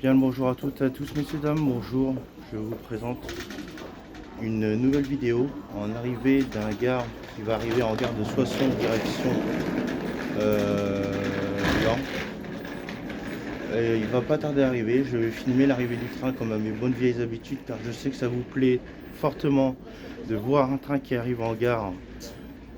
Bien le bonjour à toutes et à tous, messieurs dames, bonjour. Je vous présente une nouvelle vidéo en arrivée d'un gare qui va arriver en gare de Soissons direction Laon. Il va pas tarder à arriver. Je vais filmer l'arrivée du train comme à mes bonnes vieilles habitudes, car je sais que ça vous plaît fortement de voir un train qui arrive en gare,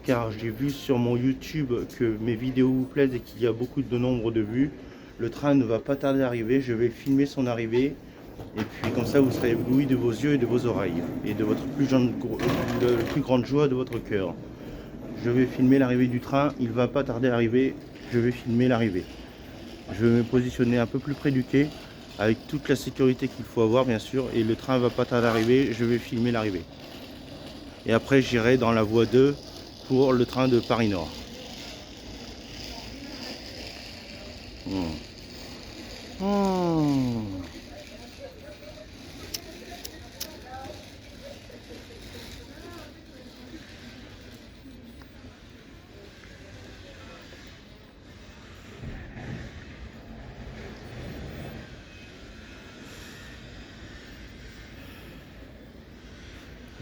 car j'ai vu sur mon YouTube que mes vidéos vous plaisent et qu'il y a beaucoup de nombre de vues. Le train ne va pas tarder à arriver, je vais filmer son arrivée et puis comme ça vous serez ébloui de vos yeux et de vos oreilles et de votre plus grande joie de votre cœur. Je vais filmer l'arrivée du train, il va pas tarder à arriver, je vais filmer l'arrivée. Je vais me positionner un peu plus près du quai avec toute la sécurité qu'il faut avoir bien sûr, et le train va pas tarder à arriver, je vais filmer l'arrivée. Et après j'irai dans la voie 2 pour le train de Paris Nord.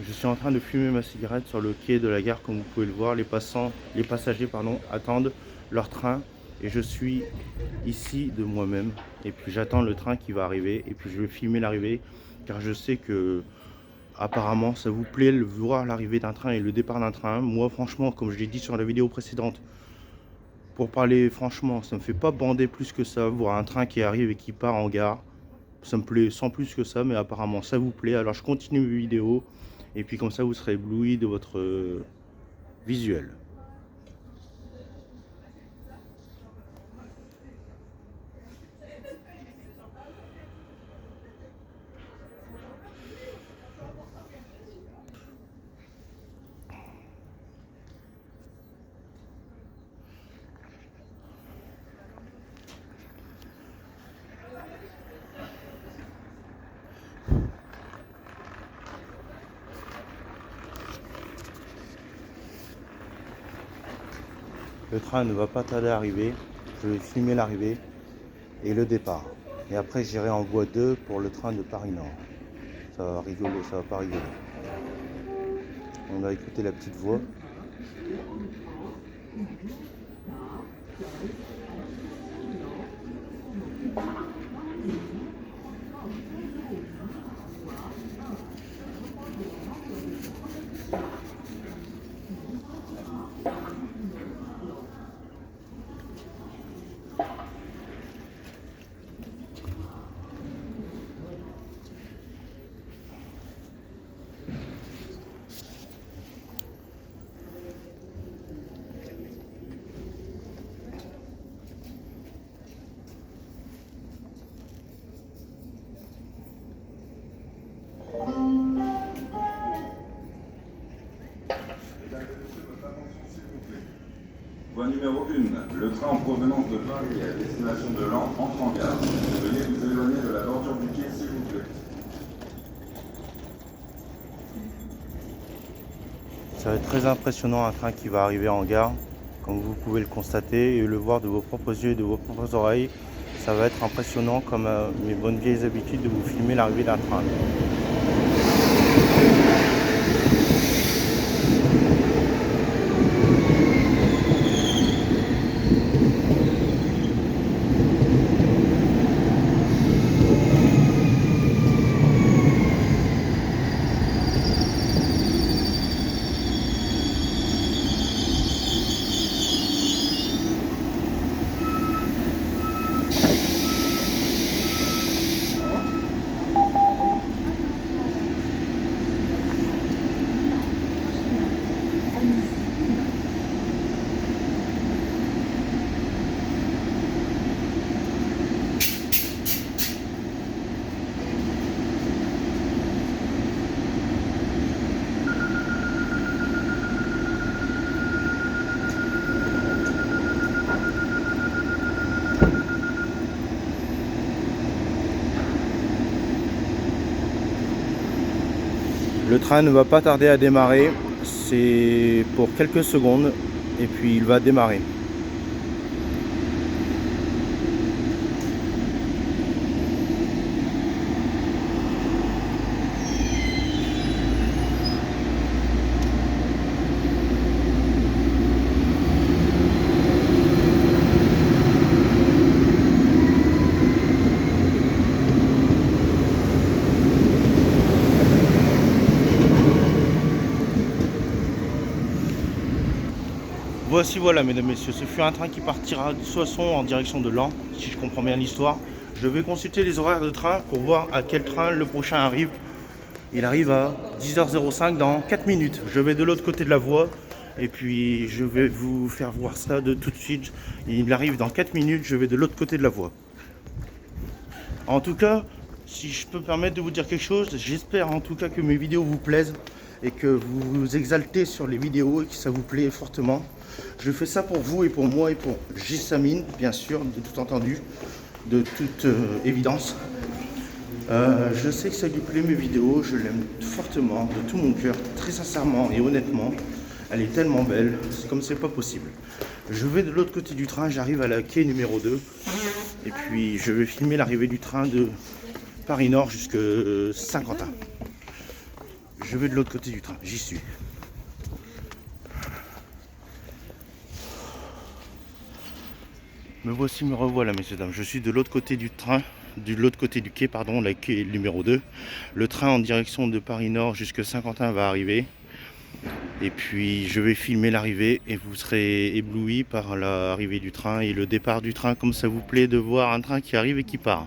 Je suis en train de fumer ma cigarette sur le quai de la gare, comme vous pouvez le voir. Les passagers attendent leur train et je suis ici de moi-même. Et puis j'attends le train qui va arriver et puis je vais filmer l'arrivée, car je sais que apparemment ça vous plaît de voir l'arrivée d'un train et le départ d'un train. Moi franchement, comme je l'ai dit sur la vidéo précédente, pour parler franchement, ça me fait pas bander plus que ça, voir un train qui arrive et qui part en gare. Ça me plaît sans plus que ça, mais apparemment ça vous plaît. Alors je continue mes vidéos et puis comme ça vous serez ébloui de votre visuel. Le train ne va pas tarder à arriver. Je vais filmer l'arrivée et le départ. Et après j'irai en voie 2 pour le train de Paris Nord. Ça va rigoler, ça va pas rigoler. On va écouter la petite voix. Voie numéro 1, le train en provenance de Paris à destination de Laon entre en gare. Veuillez vous éloigner de la bordure du quai, s'il vous plaît. Ça va être très impressionnant, un train qui va arriver en gare, comme vous pouvez le constater et le voir de vos propres yeux et de vos propres oreilles. Ça va être impressionnant, comme mes bonnes vieilles habitudes, de vous filmer l'arrivée d'un train. Le train ne va pas tarder à démarrer, c'est pour quelques secondes et puis il va démarrer. Voici, voilà, mesdames, messieurs, ce fut un train qui partira de Soissons en direction de Laon, si je comprends bien l'histoire. Je vais consulter les horaires de train pour voir à quel train le prochain arrive. Il arrive à 10h05 dans 4 minutes. Je vais de l'autre côté de la voie et puis je vais vous faire voir ça de tout de suite. Il arrive dans 4 minutes, je vais de l'autre côté de la voie. En tout cas, si je peux me permettre de vous dire quelque chose, j'espère en tout cas que mes vidéos vous plaisent et que vous vous exaltez sur les vidéos et que ça vous plaît fortement. Je fais ça pour vous et pour moi et pour Gissamine, bien sûr, de tout entendu, de toute évidence. Je sais que ça lui plaît mes vidéos, je l'aime fortement, de tout mon cœur, très sincèrement et honnêtement. Elle est tellement belle, c'est comme c'est pas possible. Je vais de l'autre côté du train, j'arrive à la quai numéro 2. Et puis je vais filmer l'arrivée du train de Paris Nord jusqu'à Saint-Quentin. Je vais de l'autre côté du train, j'y suis. Me voici, me revoilà, messieurs dames. Je suis de l'autre côté du train, de l'autre côté du quai, pardon, la quai numéro 2. Le train en direction de Paris Nord jusqu'à Saint-Quentin va arriver. Et puis je vais filmer l'arrivée et vous serez éblouis par l'arrivée du train et le départ du train, comme ça vous plaît de voir un train qui arrive et qui part.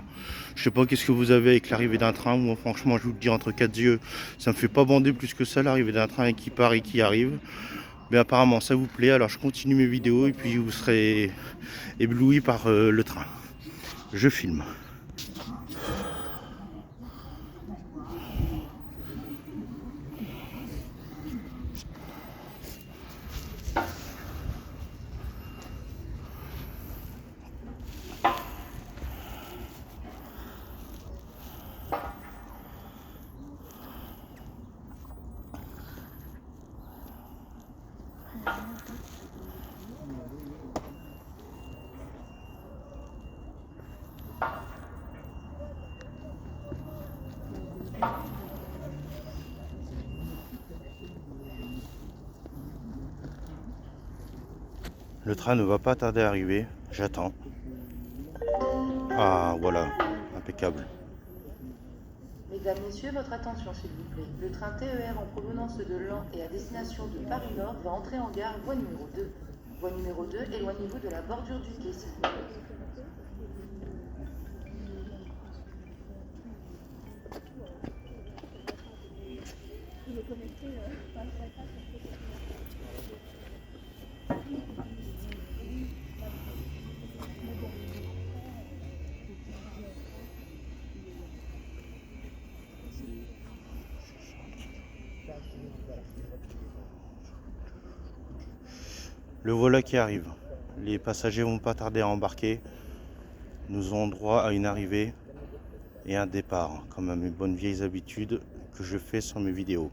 Je sais pas qu'est-ce que vous avez avec l'arrivée d'un train. Moi franchement je vous le dis entre quatre yeux, ça me fait pas bander plus que ça l'arrivée d'un train qui part et qui arrive. Mais apparemment ça vous plaît, alors je continue mes vidéos et puis vous serez éblouis par le train. Je filme. Le train ne va pas tarder à arriver, j'attends. Ah voilà, impeccable. Mesdames, Messieurs, votre attention s'il vous plaît. Le train TER en provenance de Laon et à destination de Paris Nord va entrer en gare voie numéro 2. Voie numéro 2, éloignez-vous de la bordure du quai s'il vous plaît. Le voilà qui arrive. Les passagers vont pas tarder à embarquer. Nous aurons droit à une arrivée et un départ, comme à mes bonnes vieilles habitudes que je fais sur mes vidéos.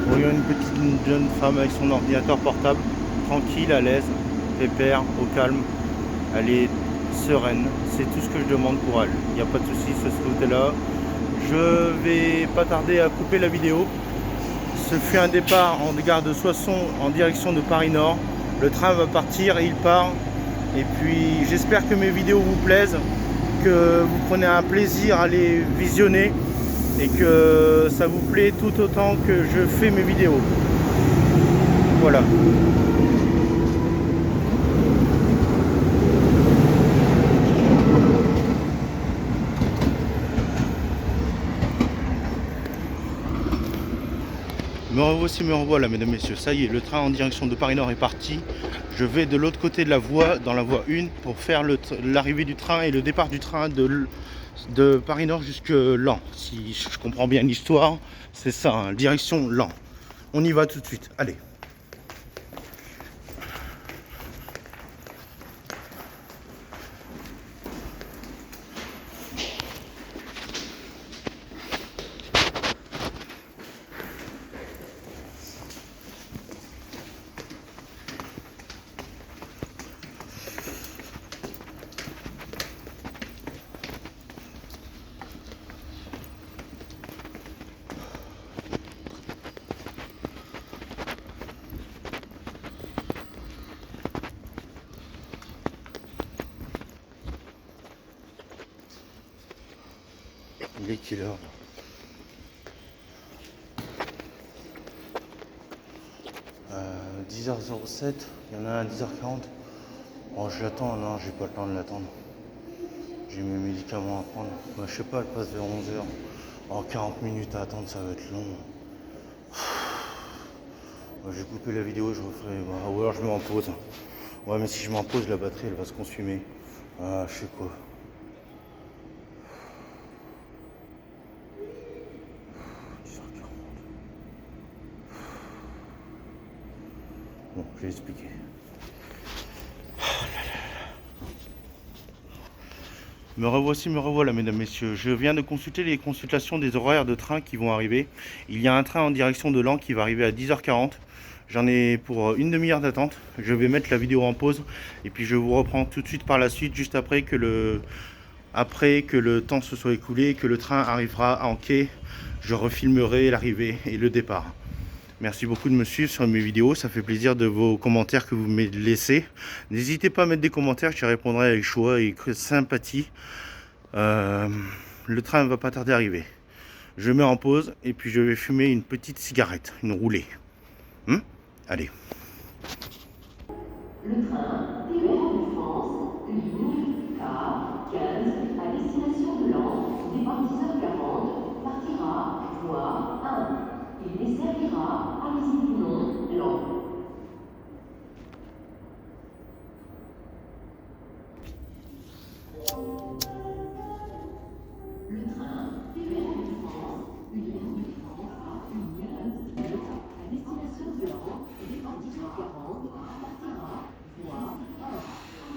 Voyons une petite jeune femme avec son ordinateur portable, tranquille, à l'aise, pépère, au calme. Elle est sereine, c'est tout ce que je demande pour elle. Il n'y a pas de souci de ce côté-là. Je vais pas tarder à couper la vidéo. Ce fut un départ en gare de Soissons en direction de Paris Nord. Le train va partir et il part. Et puis j'espère que mes vidéos vous plaisent, que vous prenez un plaisir à les visionner et que ça vous plaît tout autant que je fais mes vidéos. voilà. Me revoici, me revoilà, mesdames, messieurs. Ça y est, le train en direction de Paris-Nord est parti. Je vais de l'autre côté de la voie, dans la voie 1, pour faire l'arrivée du train et le départ du train de Paris-Nord jusque Laon. Si je comprends bien l'histoire, c'est ça, hein, direction Laon. On y va tout de suite. Allez. Il est quelle heure là 10h07, il y en a un à 10h40. Bon, je l'attends, non, j'ai pas le temps de l'attendre. J'ai mes médicaments à prendre. Bah, je sais pas, elle passe vers 11h. En 40 minutes à attendre, ça va être long. Bah, j'ai coupé la vidéo, je referai. Bah, ou alors je mets en pause. Ouais, mais si je m'en pose, la batterie elle va se consumer. Ah, je sais quoi. Bon, je vais expliquer. Me revoici, me revoilà, mesdames, messieurs. Je viens de consulter les consultations des horaires de train qui vont arriver. Il y a un train en direction de Laon qui va arriver à 10h40. J'en ai pour une demi-heure d'attente. Je vais mettre la vidéo en pause et puis je vous reprends tout de suite par la suite, juste après que le temps se soit écoulé et que le train arrivera en quai. Je refilmerai l'arrivée et le départ. Merci beaucoup de me suivre sur mes vidéos, ça fait plaisir de vos commentaires que vous me laissez. N'hésitez pas à mettre des commentaires, je répondrai avec joie et sympathie. Le train ne va pas tarder à arriver. Je mets en pause et puis je vais fumer une petite cigarette, une roulée. Allez. Le train TER de France, ligne K15 à destination de Laon, départ 10h40, partira voie 1. Il desservira Amézée-Pinon, Laon. Le train TER de France, ligne K15 à destination de Laon, départ 10h40, partira voie 1.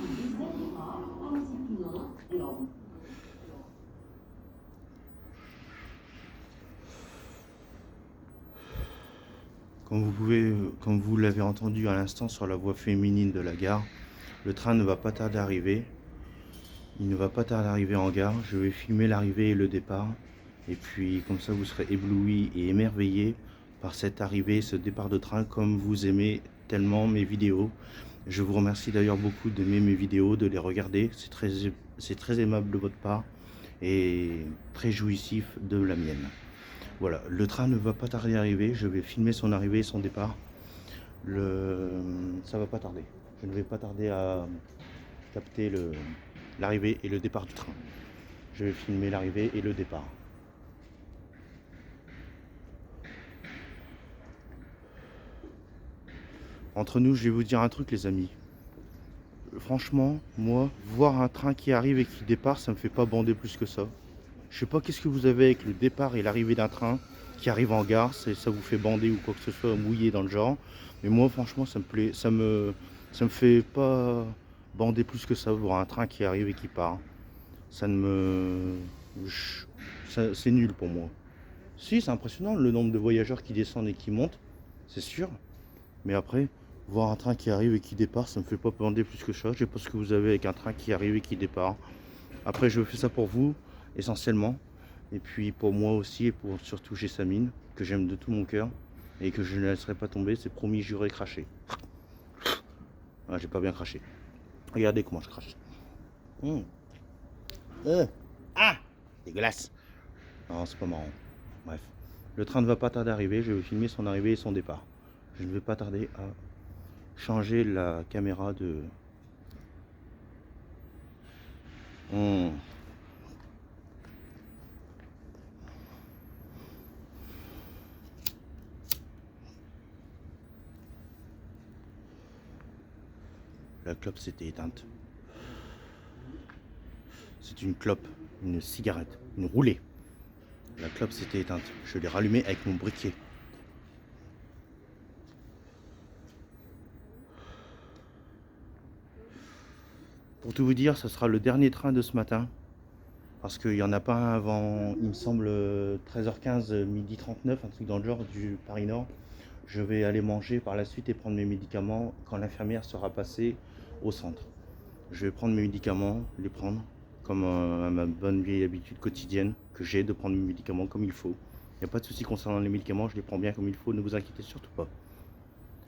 Il desservira Amézée-Pinon, Laon. Comme vous l'avez entendu à l'instant sur la voie féminine de la gare, le train ne va pas tarder à arriver. Il ne va pas tarder à arriver en gare. Je vais filmer l'arrivée et le départ. Et puis comme ça vous serez éblouis et émerveillés par cette arrivée, ce départ de train, comme vous aimez tellement mes vidéos. Je vous remercie d'ailleurs beaucoup d'aimer mes vidéos, de les regarder. C'est très aimable de votre part et très jouissif de la mienne. Voilà, le train ne va pas tarder à arriver. Je vais filmer son arrivée et son départ. Ça va pas tarder. Je ne vais pas tarder à capter l'arrivée et le départ du train. Je vais filmer l'arrivée et le départ. Entre nous, je vais vous dire un truc, les amis. Franchement, moi, voir un train qui arrive et qui départ, ça me fait pas bander plus que ça. Je sais pas qu'est-ce que vous avez avec le départ et l'arrivée d'un train qui arrive en gare, ça vous fait bander ou quoi que ce soit, mouiller dans le genre. Mais moi, franchement, ça me fait pas bander plus que ça, voir un train qui arrive et qui part. C'est nul pour moi. Si, c'est impressionnant le nombre de voyageurs qui descendent et qui montent, c'est sûr. Mais après, voir un train qui arrive et qui départ, ça me fait pas bander plus que ça. Je sais pas ce que vous avez avec un train qui arrive et qui départ. Après, je fais ça pour vous, essentiellement. Et puis pour moi aussi, et pour surtout Jessamine, que j'aime de tout mon cœur. Et que je ne laisserai pas tomber, c'est promis, juré, craché. Ah, j'ai pas bien craché. Regardez comment je crache. Ah, dégueulasse. Non, c'est pas marrant. Bref. Le train ne va pas tarder à arriver, je vais filmer son arrivée et son départ. Je ne vais pas tarder à changer la caméra de... La clope s'était éteinte. C'est une clope, une cigarette, une roulée. La clope s'était éteinte. Je l'ai rallumée avec mon briquet. Pour tout vous dire, ce sera le dernier train de ce matin. Parce qu'il n'y en a pas un avant, il me semble, 13h15, 12h39, un truc dans le genre du Paris Nord. Je vais aller manger par la suite et prendre mes médicaments quand l'infirmière sera passée au centre. Je vais prendre mes médicaments, les prendre comme à ma bonne vieille habitude quotidienne que j'ai de prendre mes médicaments comme il faut. Il n'y a pas de souci concernant les médicaments, je les prends bien comme il faut, ne vous inquiétez surtout pas.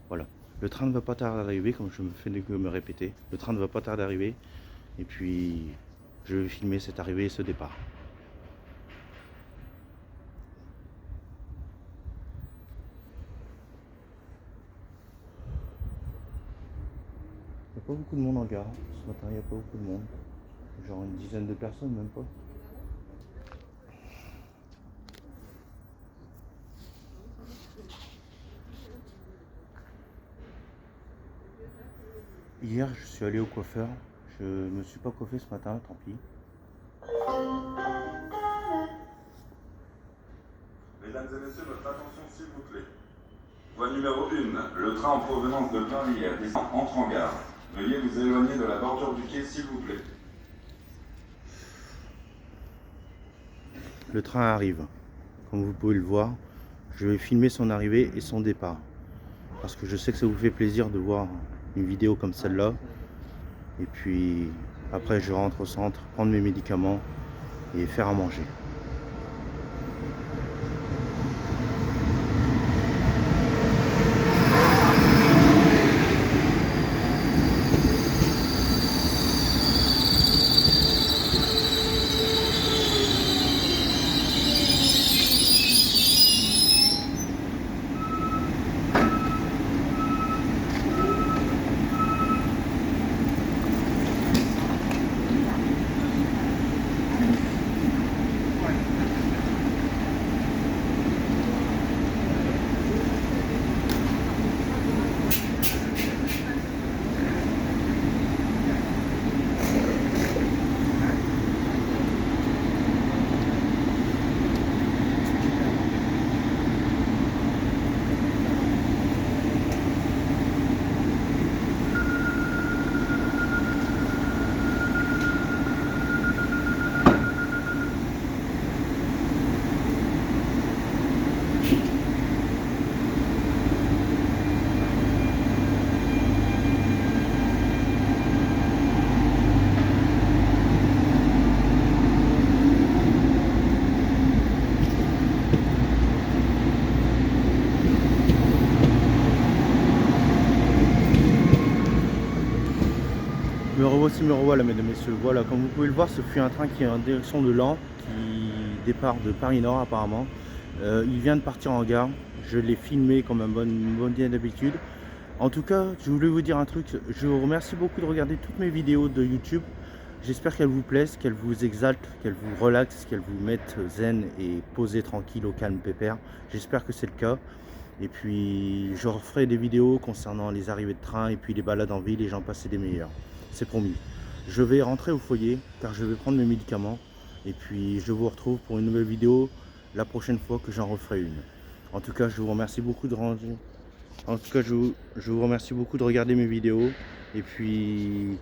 Voilà, le train ne va pas tarder d'arriver, comme je me fais que me répéter. Le train ne va pas tarder d'arriver et puis je vais filmer cette arrivée et ce départ. Il n'y a pas beaucoup de monde en gare ce matin, il n'y a pas beaucoup de monde. Genre une dizaine de personnes, même pas. Hier, je suis allé au coiffeur. Je me suis pas coiffé ce matin, tant pis. Mesdames et messieurs, votre attention s'il vous plaît. Voie numéro 1, le train en provenance de Paris à Descentes entre en gare. Veuillez vous éloigner de la bordure du quai s'il vous plaît. Le train arrive. Comme vous pouvez le voir, je vais filmer son arrivée et son départ. Parce que je sais que ça vous fait plaisir de voir une vidéo comme celle-là. Et puis après je rentre au centre, prendre mes médicaments et faire à manger. Me revoilà mesdames et messieurs. Voilà, comme vous pouvez le voir, ce fut un train qui est en direction de Laon, qui départ de Paris Nord apparemment. Il vient de partir en gare. Je l'ai filmé comme une bonne d'habitude. En tout cas, je voulais vous dire un truc. Je vous remercie beaucoup de regarder toutes mes vidéos de YouTube. J'espère qu'elles vous plaisent, qu'elles vous exaltent, qu'elles vous relaxent, qu'elles vous mettent zen et posées tranquille au calme pépère. J'espère que c'est le cas. Et puis, je referai des vidéos concernant les arrivées de train et puis les balades en ville et j'en passe des meilleurs. C'est promis. Je vais rentrer au foyer car je vais prendre mes médicaments et puis je vous retrouve pour une nouvelle vidéo la prochaine fois que j'en referai une. En tout cas, je vous remercie beaucoup de regarder mes vidéos et puis